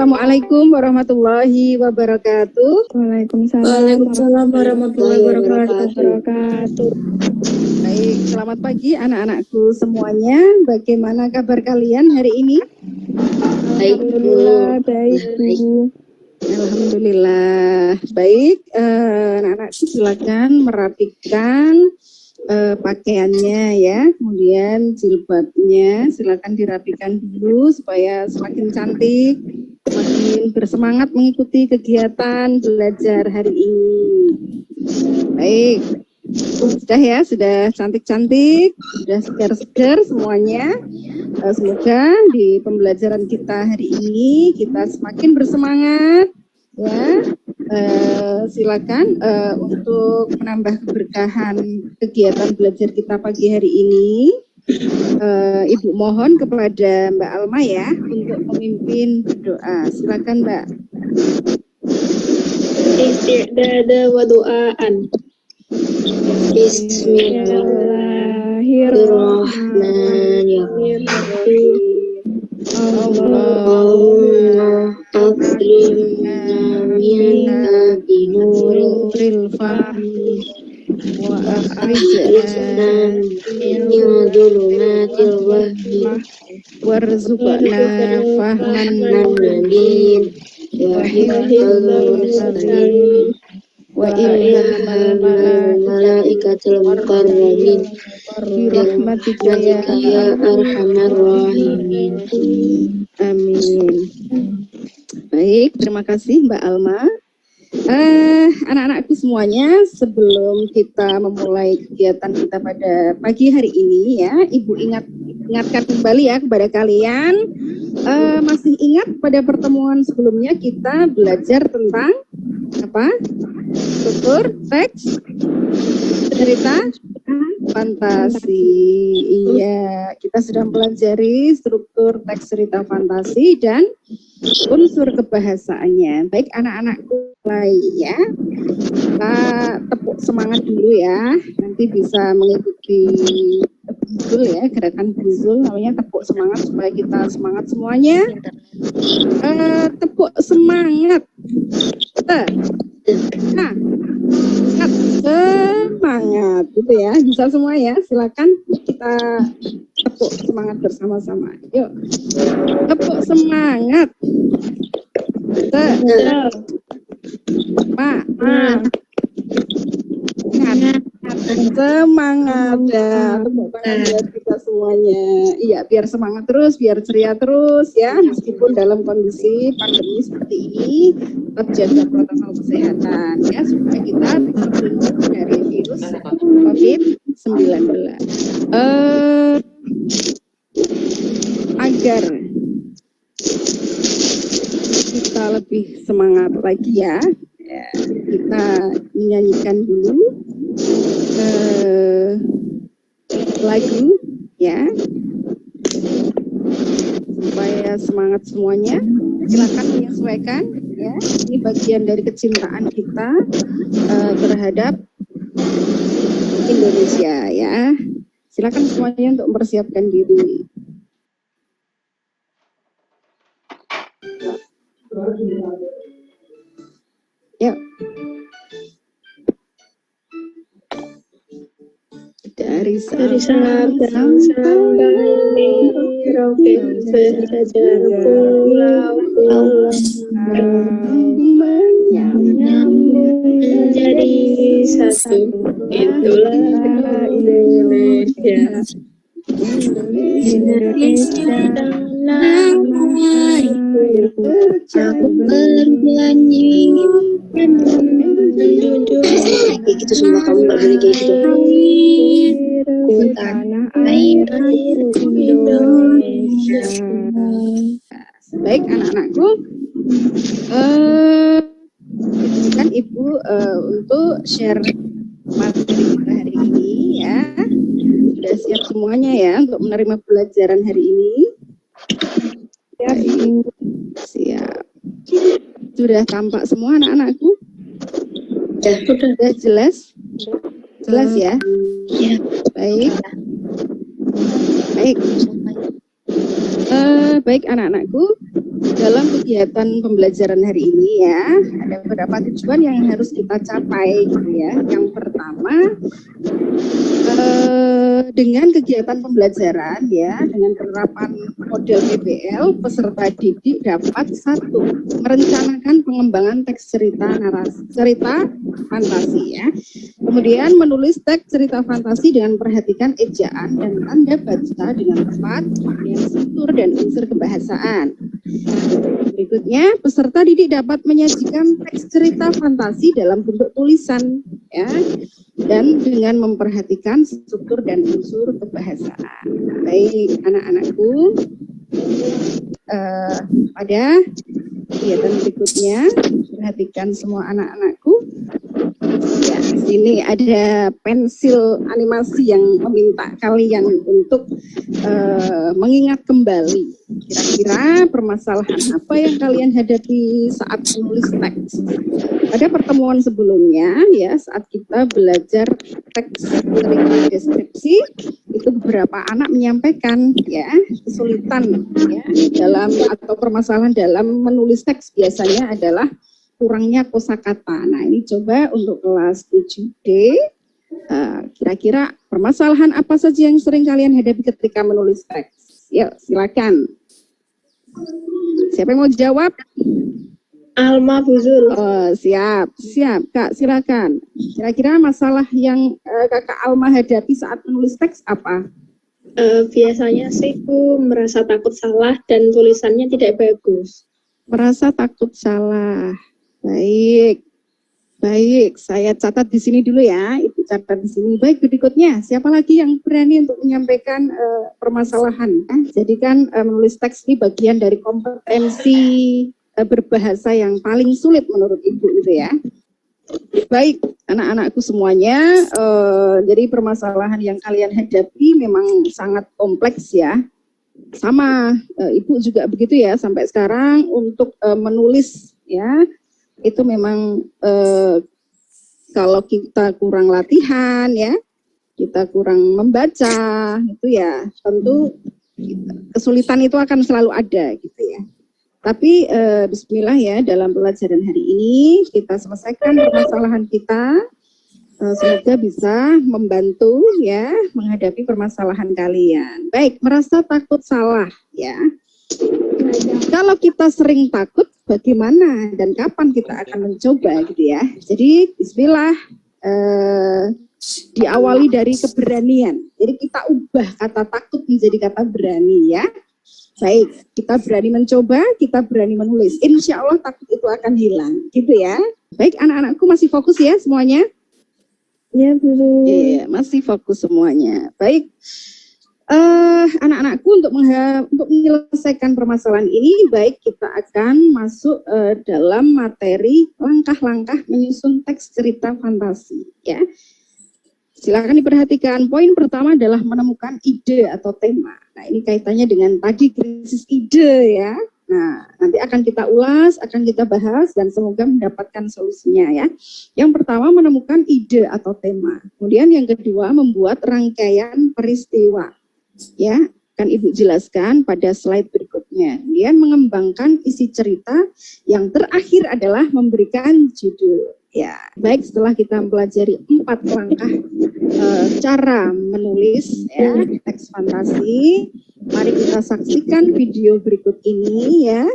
Assalamualaikum warahmatullahi wabarakatuh. Waalaikumsalam warahmatullahi wabarakatuh. Baik, selamat pagi anak-anakku semuanya. Bagaimana kabar kalian hari ini? Alhamdulillah baik, Bu. Alhamdulillah baik. Anak-anakku silakan merapikan pakaiannya ya, kemudian jilbabnya silakan dirapikan dulu supaya semakin cantik, semakin bersemangat mengikuti kegiatan belajar hari ini. Baik, sudah ya, sudah cantik-cantik, sudah segar-segar semuanya. Semoga di pembelajaran kita hari ini kita semakin bersemangat ya. Silakan untuk menambah keberkahan kegiatan belajar kita pagi hari ini. Ibu mohon kepada Mbak Alma ya untuk memimpin berdoa. Silakan Mbak. Isti'dada wa du'aan. Bismillahirrahmanirrahim. Allahumma akrimna minka binuril fahmi wa akhrijna min dhulumatil wahmi warzuqna fahman nabiyyin wa hifdzal mursalin wa ilhamal malaikatil muqarrabin birahmatika ya arhamar rahimin. Amin. Baik, terima kasih Mbak Alma. Anak-anakku semuanya, sebelum kita memulai kegiatan kita pada pagi hari ini ya, Ibu ingatkan kembali ya kepada kalian. Masih ingat pada pertemuan sebelumnya kita belajar tentang apa? Struktur teks cerita fantasi. Iya, kita sudah mempelajari struktur teks cerita fantasi dan unsur kebahasaannya. Baik anak-anakku, mulai ya. Kita tepuk semangat dulu ya. Nanti bisa mengikuti Buzul ya, gerakan Buzul namanya tepuk semangat supaya kita semangat semuanya. Tepuk semangat. Nah, semangat gitu ya, bisa semua ya, silakan kita tepuk semangat bersama-sama. Yuk, tepuk semangat. Semangat ya, tepuk tangan buat kita semuanya. Iya, biar semangat terus, biar ceria terus ya, meskipun dalam kondisi pandemi seperti ini, tetap jaga protokol kesehatan ya, supaya kita terhindar dari virus COVID-19. Agar kita lebih semangat lagi ya, kita menyanyikan dulu lagu ya supaya semangat semuanya. Silakan menyesuaikan ya, ini bagian dari kecintaan kita terhadap Indonesia ya. Silakan semuanya untuk mempersiapkan diri. Yuk. Dari Sabang sampai Merauke sejajar pulau menyambung menjadi satu. Itulah Indonesia. Indonesia dalam air aku bernyanyi menjunjung kayak gitu, semua kamu nggak boleh kayak gitu. Tanah air Indonesia. Baik anak-anakku, kan Ibu untuk share materi kita hari ini ya. Sudah siap semuanya ya untuk menerima pelajaran hari ini? Siap. Sudah tampak semua anak-anakku? Sudah jelas? Jelas ya? Ya. Baik. Baik. Baik anak-anakku, dalam kegiatan pembelajaran hari ini ya, ada beberapa tujuan yang harus kita capai gitu ya. Yang pertama, dengan kegiatan pembelajaran ya, dengan penerapan model PBL, peserta didik dapat satu, merencanakan pengembangan teks cerita fantasi ya. Kemudian menulis teks cerita fantasi dengan perhatikan ejaan dan tanda baca dengan tepat, kemudian struktur dan unsur kebahasaan. Berikutnya, peserta didik dapat menyajikan teks cerita fantasi dalam bentuk tulisan ya, dan dengan memperhatikan struktur dan unsur kebahasaan. Baik anak-anakku, pada kegiatan berikutnya, perhatikan semua anak-anakku. Ya, sini ada pensil animasi yang meminta kalian untuk mengingat kembali kira-kira permasalahan apa yang kalian hadapi saat menulis teks. Pada pertemuan sebelumnya ya, saat kita belajar teks cerita deskripsi, itu beberapa anak menyampaikan ya kesulitan ya dalam atau permasalahan dalam menulis teks biasanya adalah kurangnya kosakata. Nah, ini coba untuk kelas 7D, kira-kira permasalahan apa saja yang sering kalian hadapi ketika menulis teks? Yuk, silakan. Siapa yang mau jawab? Alma Buzul. Siap, Kak, silakan. Kira-kira masalah yang Kakak Alma hadapi saat menulis teks apa? Biasanya sih aku merasa takut salah dan tulisannya tidak bagus. Merasa takut salah. Baik, saya catat di sini dulu ya. Ibu catat di sini. Baik, berikutnya, siapa lagi yang berani untuk menyampaikan permasalahan? Jadikan menulis teks ini bagian dari kompetensi berbahasa yang paling sulit menurut Ibu itu ya. Baik, anak-anakku semuanya, jadi permasalahan yang kalian hadapi memang sangat kompleks ya. Sama, Ibu juga begitu ya, sampai sekarang untuk menulis ya, itu memang kalau kita kurang latihan ya, kita kurang membaca, itu ya tentu kesulitan itu akan selalu ada gitu ya. Tapi bismillah ya, dalam pelajaran hari ini kita selesaikan permasalahan kita. Semoga bisa membantu ya menghadapi permasalahan kalian. Baik, merasa takut salah ya. Kalau kita sering takut, bagaimana dan kapan kita akan mencoba gitu ya. Jadi bismillah, diawali dari keberanian. Jadi kita ubah kata takut menjadi kata berani ya. Baik, kita berani mencoba, kita berani menulis. Insya Allah takut itu akan hilang gitu ya. Baik, anak-anakku masih fokus ya semuanya? Ya, Bu. Iya, masih fokus semuanya. Baik. Anak-anakku untuk menyelesaikan permasalahan ini, baik kita akan masuk dalam materi langkah-langkah menyusun teks cerita fantasi ya. Silakan diperhatikan. Poin pertama adalah menemukan ide atau tema. Nah, ini kaitannya dengan tadi krisis ide ya. Nah, nanti akan kita ulas, akan kita bahas dan semoga mendapatkan solusinya ya. Yang pertama menemukan ide atau tema. Kemudian yang kedua membuat rangkaian peristiwa. Ya, akan Ibu jelaskan pada slide berikutnya. Kemudian mengembangkan isi cerita, yang terakhir adalah memberikan judul. Ya, baik, setelah kita mempelajari 4 langkah cara menulis ya, teks fantasi, mari kita saksikan video berikut ini ya.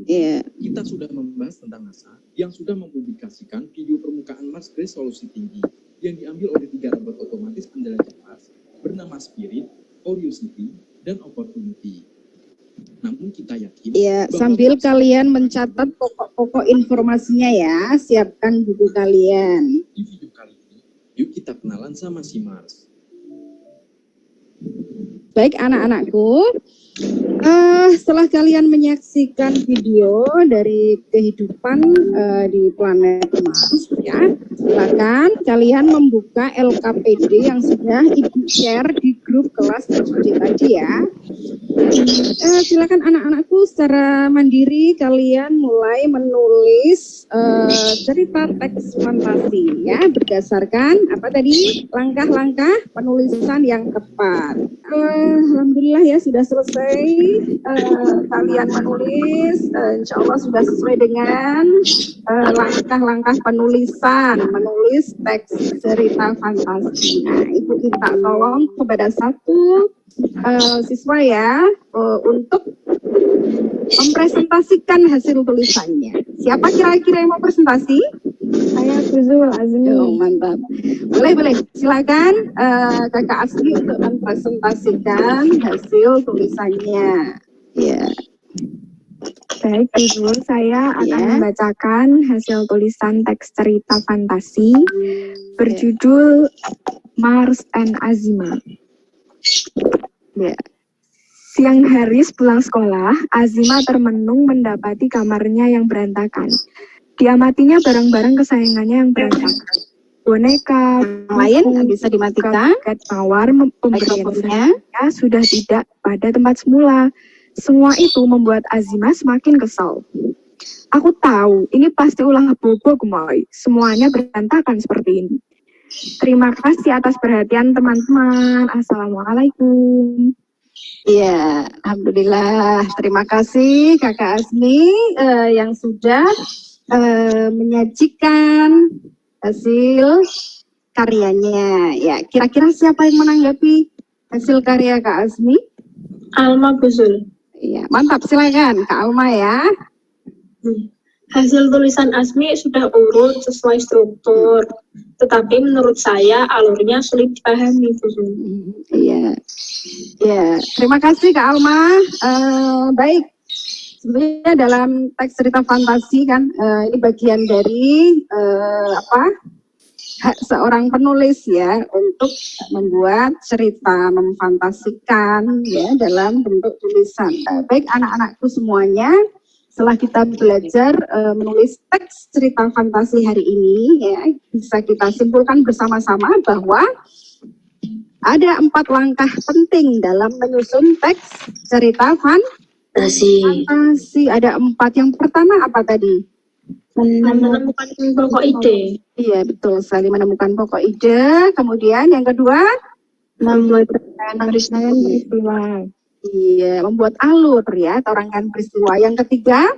Ya. Kita sudah membahas tentang NASA yang sudah mempublikasikan video permukaan Mars resolusi tinggi yang diambil oleh 3 robot otomatis penjelajah Mars bernama Spirit, Curiosity, dan Opportunity. Namun kita yakin ya, sambil kalian mencatat pokok-pokok informasinya ya, siapkan buku kalian. Di video kali ini, yuk kita kenalan sama si Mars. Baik anak-anakku, setelah kalian menyaksikan video dari kehidupan di planet Mars ya, silakan kalian membuka LKPD yang sudah Ibu share di grup kelas tadi ya. Silakan anak-anakku secara mandiri kalian mulai menulis cerita teks fantasi ya, berdasarkan apa tadi, langkah-langkah penulisan yang tepat. Alhamdulillah ya sudah selesai kalian menulis. Insya Allah sudah sesuai dengan langkah-langkah penulisan, menulis teks cerita fantasi. Nah, Ibu minta tolong kepada satu siswa ya untuk mempresentasikan hasil tulisannya. Siapa kira-kira yang mau presentasi? Saya Guzul Azmi. Oh, mantap. Boleh. Silakan Kakak Asli untuk mempresentasikan hasil tulisannya. Ya. Baik, Ibu, saya akan membacakan hasil tulisan teks cerita fantasi berjudul Mars and Azima. Ya. Siang hari sepulang sekolah, Azima termenung mendapati kamarnya yang berantakan. Diamatinya barang-barang kesayangannya yang berantakan. Boneka, Lain bisa dimatikan. paket mawar pemberian Mikrofonnya. saya sudah tidak pada tempat semula. Semua itu membuat Azima semakin kesal. Aku tahu, ini pasti ulah bobo gemoy. Semuanya berantakan seperti ini. Terima kasih atas perhatian teman-teman. Assalamualaikum. Iya, alhamdulillah. Terima kasih Kakak Asmi yang sudah menyajikan hasil karyanya. Ya, kira-kira siapa yang menanggapi hasil karya Kak Asmi? Alma Guzul. Iya, mantap. Silakan Kak Alma ya. Hasil tulisan Asmi sudah urut sesuai struktur, tetapi menurut saya alurnya sulit dipahami. Iya, ya. Terima kasih Kak Alma. Baik, sebenarnya dalam teks cerita fantasi kan ini bagian dari hak seorang penulis ya untuk membuat cerita, memfantasikan ya dalam bentuk tulisan. Baik anak-anakku semuanya. Setelah kita belajar menulis teks cerita fantasi hari ini, ya, bisa kita simpulkan bersama-sama bahwa ada 4 langkah penting dalam menyusun teks cerita fantasi. Ada 4. Yang pertama apa tadi? Menemukan pokok ide. Iya, betul sekali, menemukan pokok ide. Kemudian yang kedua, Membuat peristiwa. iya, membuat alur ya, atau rangkaian peristiwa. Yang ketiga,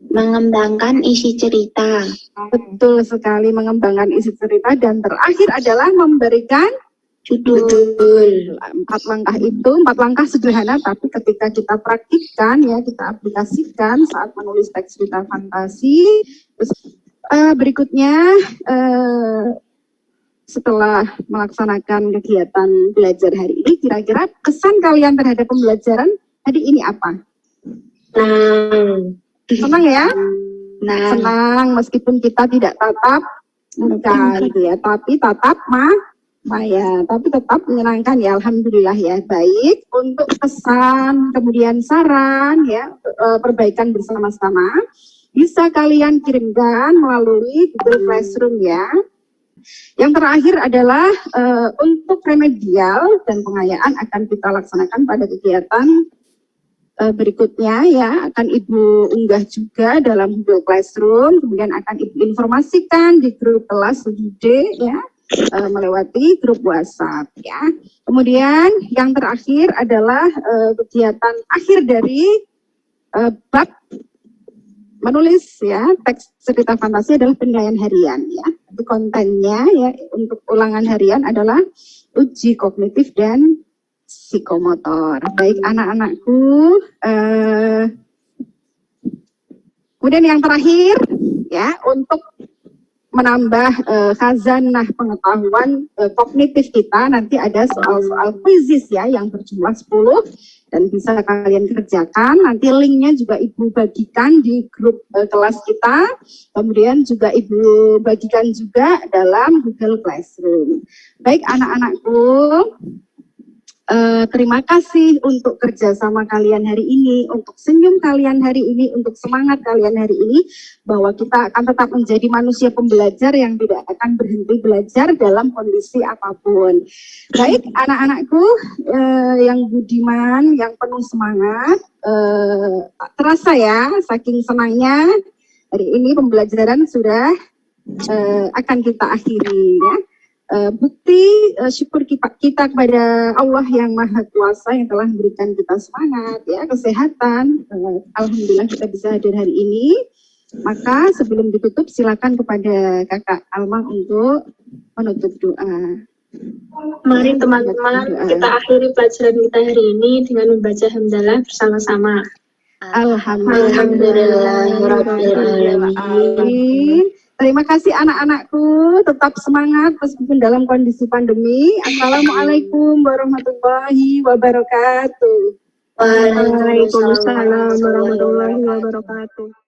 mengembangkan isi cerita. betul sekali, mengembangkan isi cerita. Dan terakhir adalah memberikan judul. 4 langkah itu, 4 langkah sederhana, tapi ketika kita praktikkan ya, kita aplikasikan saat menulis teks cerita fantasi. Berikutnya, setelah melaksanakan kegiatan belajar hari ini, kira-kira kesan kalian terhadap pembelajaran hari ini apa? Senang ya? Senang meskipun kita tidak tatap muka gitu ya, tapi tatap maya, tapi tetap menyenangkan ya, alhamdulillah ya. Baik, untuk pesan kemudian saran ya, perbaikan bersama-sama bisa kalian kirimkan melalui Google Classroom ya. Yang terakhir adalah untuk remedial dan pengayaan akan kita laksanakan pada kegiatan berikutnya ya, akan Ibu unggah juga dalam Google Classroom, kemudian akan Ibu informasikan di grup kelas 7D ya, melewati grup WhatsApp ya. Kemudian yang terakhir adalah kegiatan akhir dari bab menulis ya teks cerita fantasi adalah penilaian harian ya. Kontennya ya untuk ulangan harian adalah uji kognitif dan psikomotor. Baik anak-anakku, kemudian yang terakhir ya, untuk menambah khazanah pengetahuan kognitif kita, nanti ada soal-soal quizzes ya yang berjumlah 10 dan bisa kalian kerjakan. Nanti linknya juga Ibu bagikan di grup kelas kita, kemudian juga Ibu bagikan juga dalam Google Classroom. Baik anak-anakku, terima kasih untuk kerjasama kalian hari ini, untuk senyum kalian hari ini, untuk semangat kalian hari ini, bahwa kita akan tetap menjadi manusia pembelajar yang tidak akan berhenti belajar dalam kondisi apapun. Baik anak-anakku yang budiman, yang penuh semangat, tak terasa ya, saking senangnya hari ini pembelajaran sudah akan kita akhiri ya. bukti syukur kita kepada Allah yang Maha Kuasa yang telah memberikan kita semangat, ya, kesehatan. Alhamdulillah kita bisa hadir hari ini. Maka sebelum ditutup silakan kepada Kakak Alma untuk menutup doa. Mari teman-teman kita akhiri pelajaran kita hari ini dengan membaca hamdalah bersama-sama. Alhamdulillahirrahmanirrahim. Terima kasih anak-anakku, tetap semangat meskipun dalam kondisi pandemi. Assalamualaikum warahmatullahi wabarakatuh. Waalaikumsalam warahmatullahi wabarakatuh.